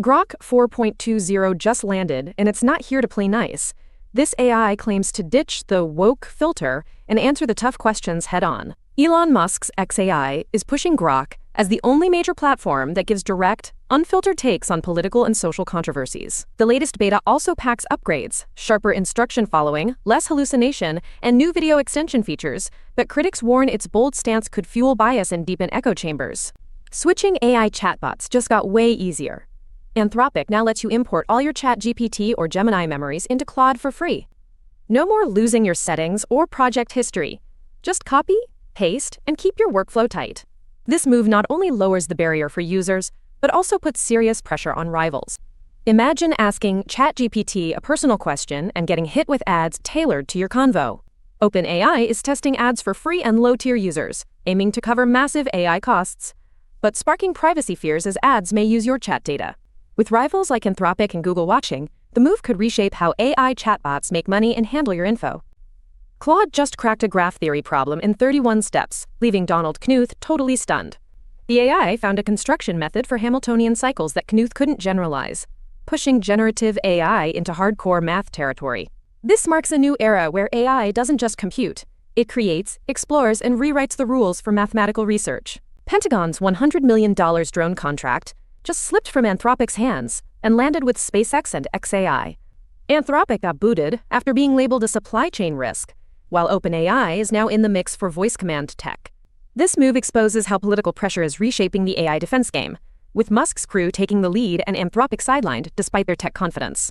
Grok 4.20 just landed, and it's not here to play nice. This AI claims to ditch the woke filter and answer the tough questions head-on. Elon Musk's XAI is pushing Grok as the only major platform that gives direct, unfiltered takes on political and social controversies. The latest beta also packs upgrades, sharper instruction following, less hallucination, and new video extension features, but critics warn its bold stance could fuel bias and deepen echo chambers. Switching AI chatbots just got way easier. Anthropic now lets you import all your ChatGPT or Gemini memories into Claude for free. No more losing your settings or project history. Just copy, paste, and keep your workflow tight. This move not only lowers the barrier for users, but also puts serious pressure on rivals. Imagine asking ChatGPT a personal question and getting hit with ads tailored to your convo. OpenAI is testing ads for free and low-tier users, aiming to cover massive AI costs, but sparking privacy fears as ads may use your chat data. With rivals like Anthropic and Google watching, the move could reshape how AI chatbots make money and handle your info. Claude just cracked a graph theory problem in 31 steps, leaving Knuth totally stunned. The AI found a construction method for Hamiltonian cycles that Knuth couldn't generalize, pushing generative AI into hardcore math territory. This marks a new era where AI doesn't just compute, it creates, explores, and rewrites the rules for mathematical research. Pentagon's $100 million drone contract just slipped from Anthropic's hands and landed with SpaceX and XAI. Anthropic got booted after being labeled a supply chain risk, while OpenAI is now in the mix for voice command tech. This move exposes how political pressure is reshaping the AI defense game, with Musk's crew taking the lead and Anthropic sidelined despite their tech confidence.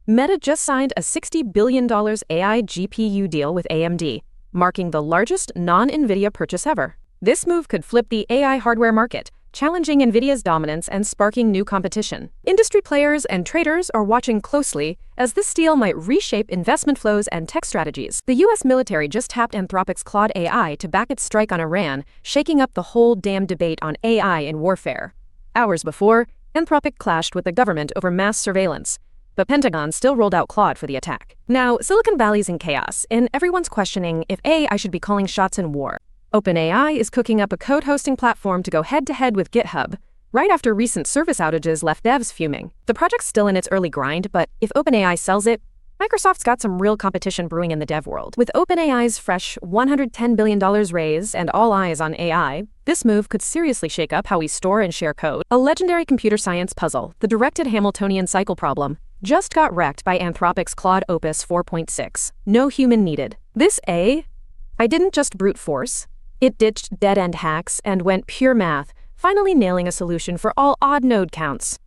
Meta just signed a $60 billion AI GPU deal with AMD, marking the largest non-NVIDIA purchase ever. This move could flip the AI hardware market, challenging NVIDIA's dominance and sparking new competition. Industry players and traders are watching closely, as this deal might reshape investment flows and tech strategies. The US military just tapped Anthropic's Claude AI to back its strike on Iran, shaking up the whole damn debate on AI in warfare. Hours before, Anthropic clashed with the government over mass surveillance, but Pentagon still rolled out Claude for the attack. Now, Silicon Valley's in chaos, and everyone's questioning if AI should be calling shots in war. OpenAI is cooking up a code hosting platform to go head-to-head with GitHub, right after recent service outages left devs fuming. The project's still in its early grind, but if OpenAI sells it, Microsoft's got some real competition brewing in the dev world. With OpenAI's fresh $110 billion raise and all eyes on AI, this move could seriously shake up how we store and share code. A legendary computer science puzzle, the directed Hamiltonian cycle problem, just got wrecked by Anthropic's Claude Opus 4.6. No human needed. This AI didn't just brute force. It ditched dead-end hacks and went pure math, finally nailing a solution for all odd node counts.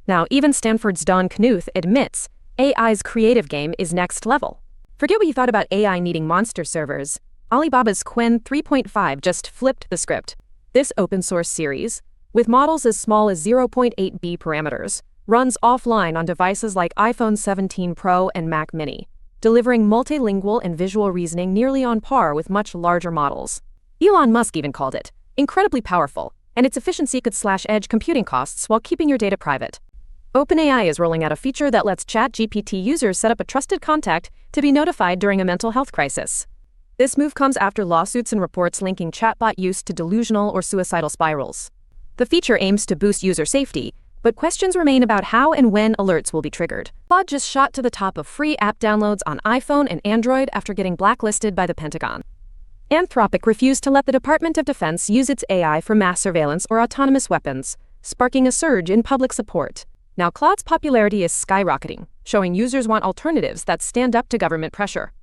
Now, even Stanford's Don Knuth admits AI's creative game is next level. Forget what you thought about AI needing monster servers. Alibaba's Qwen 3.5 just flipped the script. This open-source series, with models as small as 0.8B parameters, runs offline on devices like iPhone 17 Pro and Mac Mini, delivering multilingual and visual reasoning nearly on par with much larger models. Elon Musk even called it incredibly powerful, and its efficiency could slash edge computing costs while keeping your data private. OpenAI is rolling out a feature that lets ChatGPT users set up a trusted contact to be notified during a mental health crisis. This move comes after lawsuits and reports linking chatbot use to delusional or suicidal spirals. The feature aims to boost user safety, but questions remain about how and when alerts will be triggered. Claude just shot to the top of free app downloads on iPhone and Android after getting blacklisted by the Pentagon. Anthropic refused to let the Department of Defense use its AI for mass surveillance or autonomous weapons, sparking a surge in public support. Now Claude's popularity is skyrocketing, showing users want alternatives that stand up to government pressure.